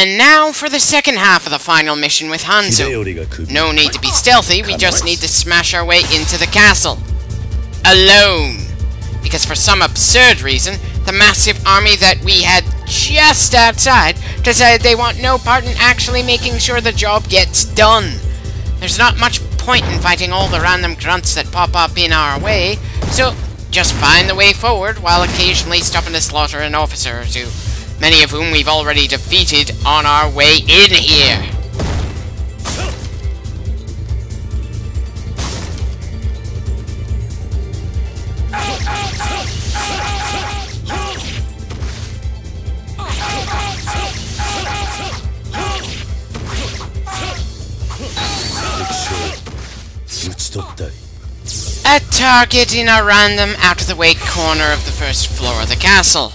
And now for the second half of the final mission with Hanzo. No need to be stealthy, we just need to smash our way into the castle. Alone. Because for some absurd reason, the massive army that we had just outside decided they want no part in actually making sure the job gets done. There's not much point in fighting all the random grunts that pop up in our way, so just find the way forward while occasionally stopping to slaughter an officer or two, many of whom we've already defeated on our way in here. A target in a random out-of-the-way corner of the first floor of the castle.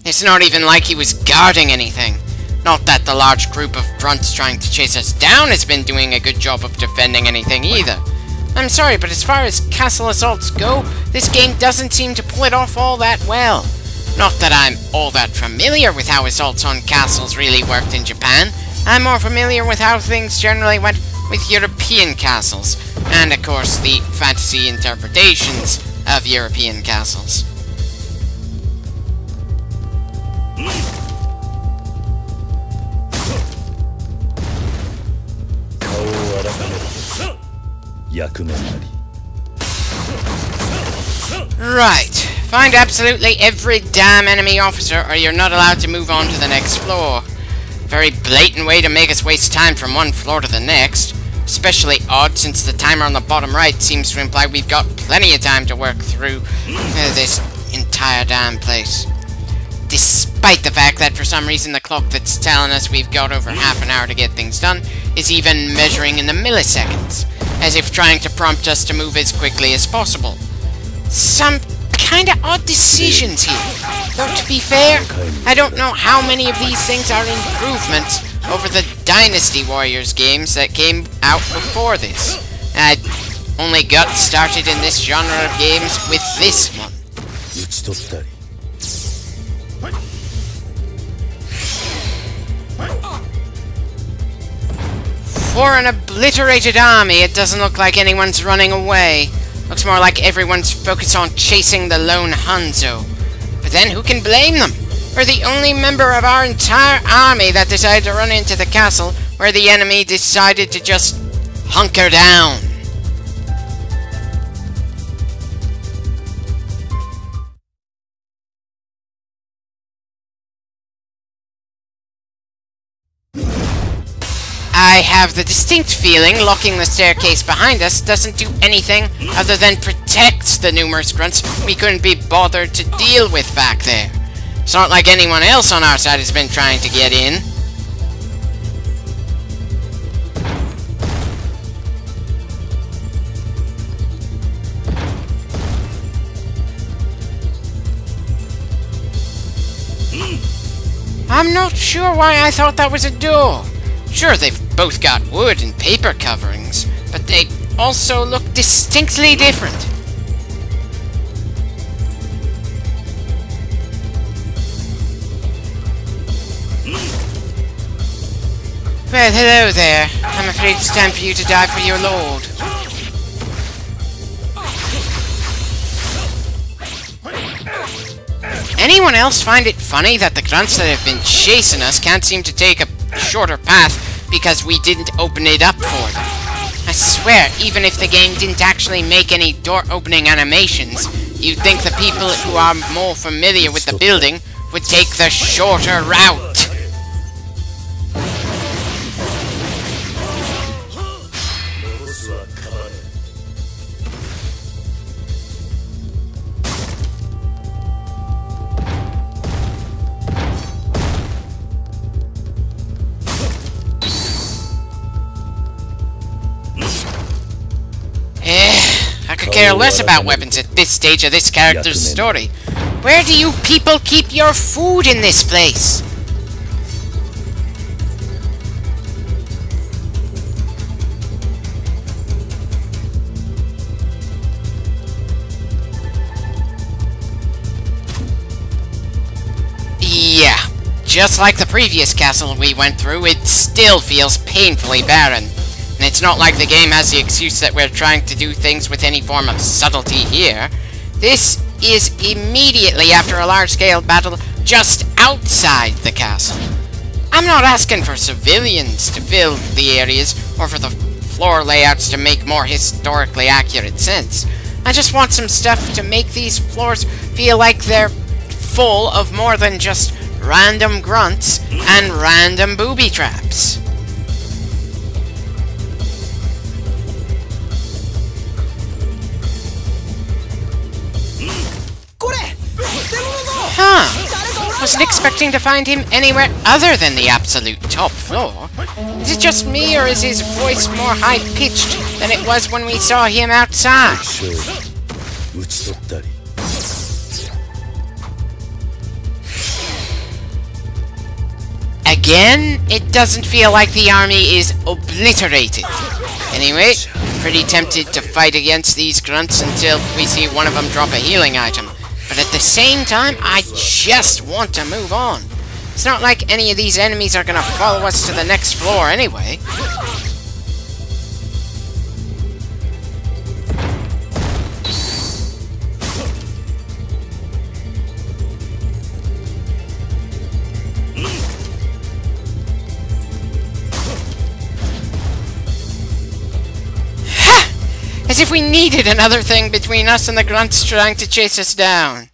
It's not even like he was guarding anything. Not that the large group of grunts trying to chase us down has been doing a good job of defending anything either. I'm sorry, but as far as castle assaults go, this game doesn't seem to pull it off all that well. Not that I'm all that familiar with how assaults on castles really worked in Japan. I'm more familiar with how things generally went with European castles, and of course the fantasy interpretations of European castles. Right. Find absolutely every damn enemy officer or you're not allowed to move on to the next floor. Very blatant way to make us waste time from one floor to the next. Especially odd since the timer on the bottom right seems to imply we've got plenty of time to work through this entire damn place. Despite the fact that for some reason the clock that's telling us we've got over half an hour to get things done is even measuring in the milliseconds, as if trying to prompt us to move as quickly as possible. Some kinda odd decisions here. Though to be fair, I don't know how many of these things are improvements over the Dynasty Warriors games that came out before this. I only got started in this genre of games with this one. For an obliterated army, it doesn't look like anyone's running away. Looks more like everyone's focused on chasing the lone Hanzo. But then who can blame them? We're the only member of our entire army that decided to run into the castle where the enemy decided to just hunker down. I have the distinct feeling locking the staircase behind us doesn't do anything other than protect the numerous grunts we couldn't be bothered to deal with back there. It's not like anyone else on our side has been trying to get in. I'm not sure why I thought that was a door. Sure, they've both got wood and paper coverings, but they also look distinctly different. Well, hello there. I'm afraid it's time for you to die for your lord. Anyone else find it funny that the grunts that have been chasing us can't seem to take a shorter path because we didn't open it up for them? I swear, even if the game didn't actually make any door-opening animations, you'd think the people who are more familiar with the building would take the shorter route. I could care less about weapons at this stage of this character's story. Where do you people keep your food in this place? just like the previous castle we went through, it still feels painfully barren. And it's not like the game has the excuse that we're trying to do things with any form of subtlety here. This is immediately after a large-scale battle just outside the castle. I'm not asking for civilians to fill the areas, or for the floor layouts to make more historically accurate sense. I just want some stuff to make these floors feel like they're full of more than just random grunts and random booby traps. Huh. Wasn't expecting to find him anywhere other than the absolute top floor. Is it just me, or is his voice more high-pitched than it was when we saw him outside? Again, it doesn't feel like the army is obliterated. Anyway, pretty tempted to fight against these grunts until we see one of them drop a healing item. But at the same time, I just want to move on. It's not like any of these enemies are gonna follow us to the next floor anyway. As if we needed another thing between us and the grunts trying to chase us down.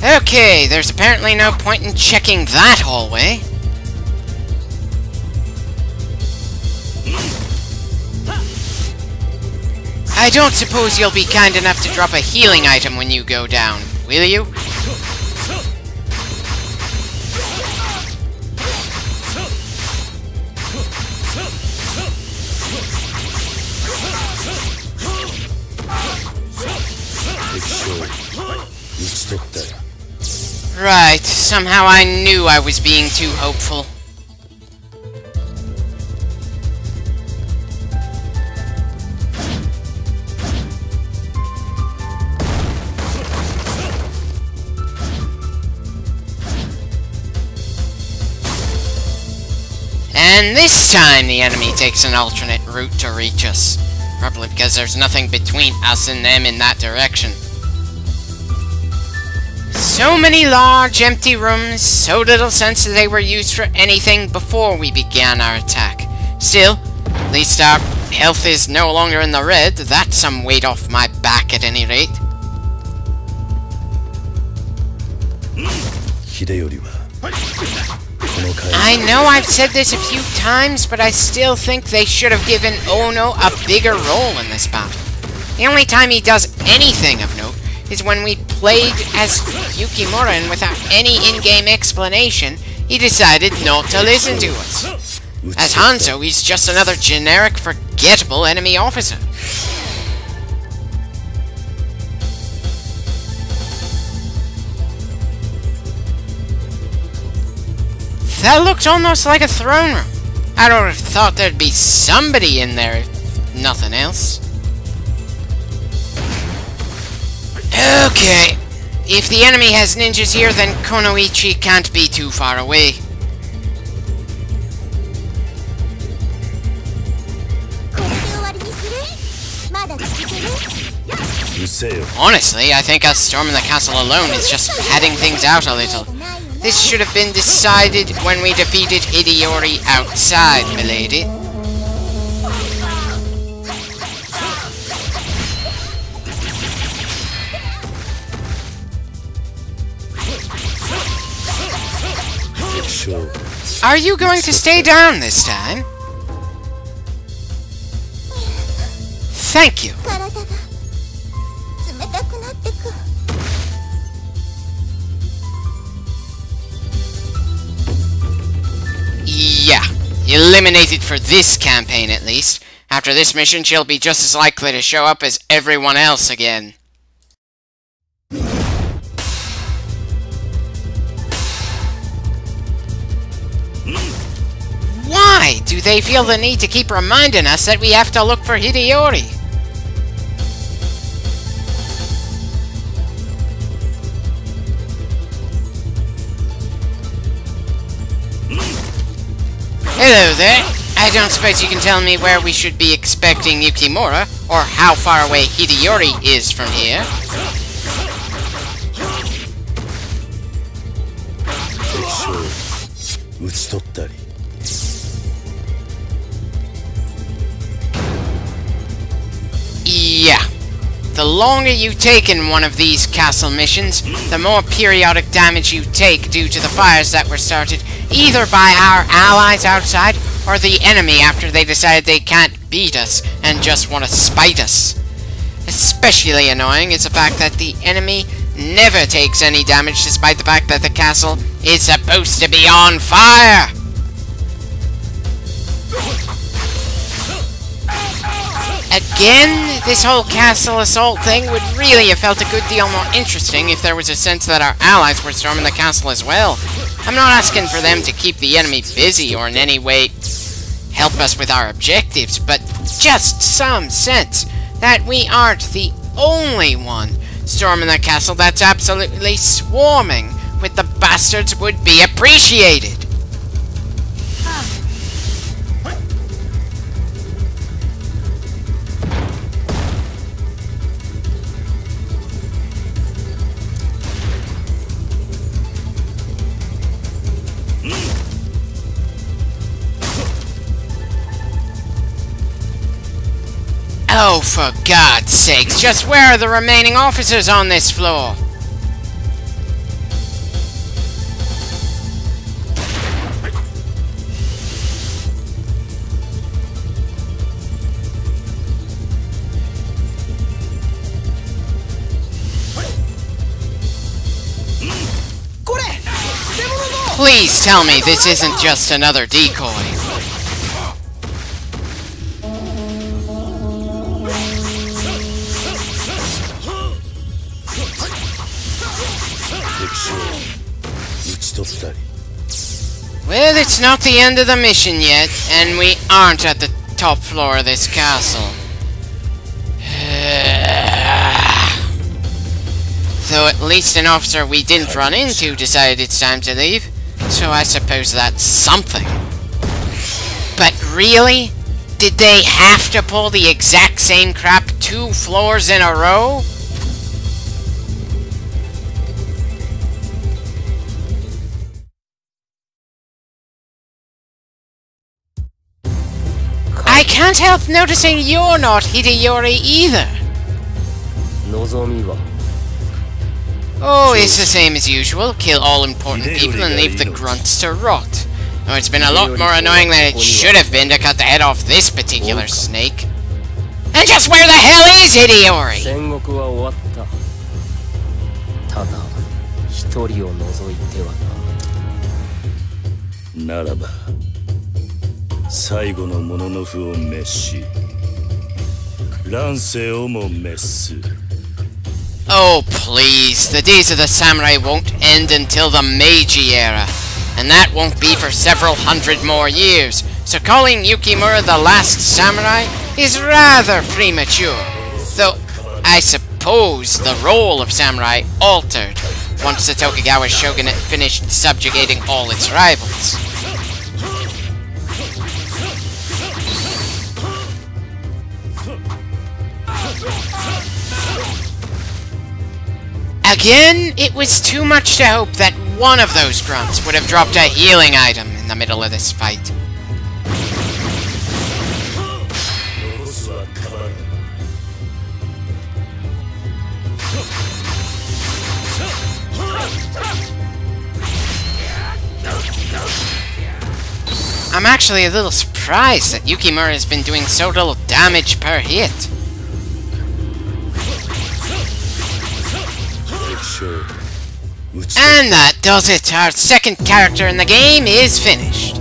Okay, there's apparently no point in checking that hallway. I don't suppose you'll be kind enough to drop a healing item when you go down, will you? Right, somehow I knew I was being too hopeful. And this time the enemy takes an alternate route to reach us. Probably because there's nothing between us and them in that direction. So many large, empty rooms, so little sense that they were used for anything before we began our attack. Still, at least our health is no longer in the red. That's some weight off my back at any rate. I know I've said this a few times, but I still think they should have given Ono a bigger role in this battle. The only time he does anything of note is when we played as Yukimura, and without any in-game explanation, he decided not to listen to us. As Hanzo, he's just another generic, forgettable enemy officer. That looked almost like a throne room. I would have thought there'd be somebody in there, if nothing else. Okay. If the enemy has ninjas here, then Kunoichi can't be too far away. Honestly, I think us storming the castle alone is just padding things out a little. This should have been decided when we defeated Hideyori outside, milady. Are you going to stay down this time? Thank you. Yeah, eliminated for this campaign at least. After this mission, she'll be just as likely to show up as everyone else again. Why do they feel the need to keep reminding us that we have to look for Hideyori? Hello there. I don't suppose you can tell me where we should be expecting Yukimura, or how far away Hideyori is from here? Yeah. The longer you take in one of these castle missions, the more periodic damage you take due to the fires that were started either by our allies outside or the enemy after they decide they can't beat us and just want to spite us. Especially annoying is the fact that the enemy never takes any damage despite the fact that the castle is supposed to be on fire! Again, this whole castle assault thing would really have felt a good deal more interesting if there was a sense that our allies were storming the castle as well. I'm not asking for them to keep the enemy busy or in any way help us with our objectives, but just some sense that we aren't the only one storming the castle that's absolutely swarming with the bastards would be appreciated. Oh, for God's sakes, just where are the remaining officers on this floor? Please tell me this isn't just another decoy. Well, it's not the end of the mission yet, and we aren't at the top floor of this castle. Though at least an officer we didn't run into decided it's time to leave, so I suppose that's something. But really? Did they have to pull the exact same crap 2 floors in a row? I can't help noticing you're not Hideyori either. Oh, it's the same as usual. Kill all important people and leave the grunts to rot. Oh, it's been a lot more annoying than it should have been to cut the head off this particular snake. And just where the hell is Hideyori? Oh, please. The days of the samurai won't end until the Meiji era. And that won't be for several hundred more years. So calling Yukimura the last samurai is rather premature. Though, I suppose the role of samurai altered once the Tokugawa shogunate finished subjugating all its rivals. Again, it was too much to hope that one of those grunts would have dropped a healing item in the middle of this fight. I'm actually a little surprised that Yukimura has been doing so little damage per hit. And that does it. Our second character in the game is finished.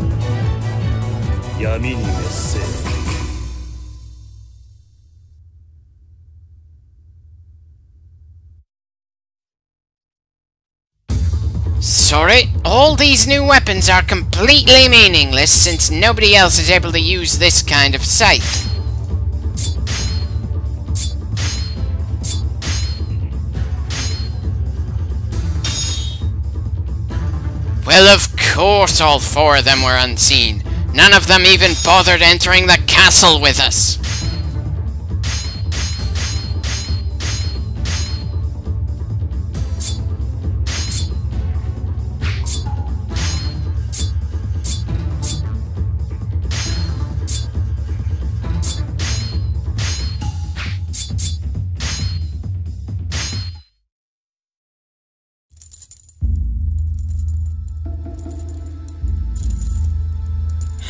sorry. All these new weapons are completely meaningless since nobody else is able to use this kind of scythe. Well, of course all four of them were unseen. None of them even bothered entering the castle with us.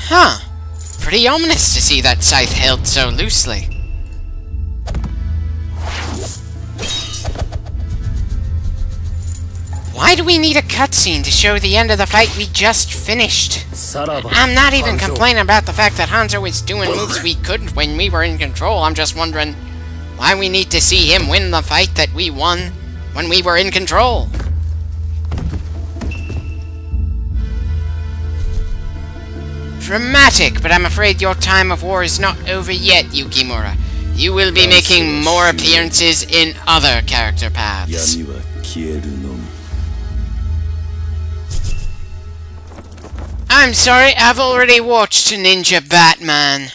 Huh. Pretty ominous to see that scythe held so loosely. Why do we need a cutscene to show the end of the fight we just finished? I'm not even complaining about the fact that Hanzo was doing moves we couldn't when we were in control. I'm just wondering why we need to see him win the fight that we won when we were in control. Dramatic, but I'm afraid your time of war is not over yet, Yukimura. You will be making more appearances in other character paths. I'm sorry, I've already watched Ninja Batman.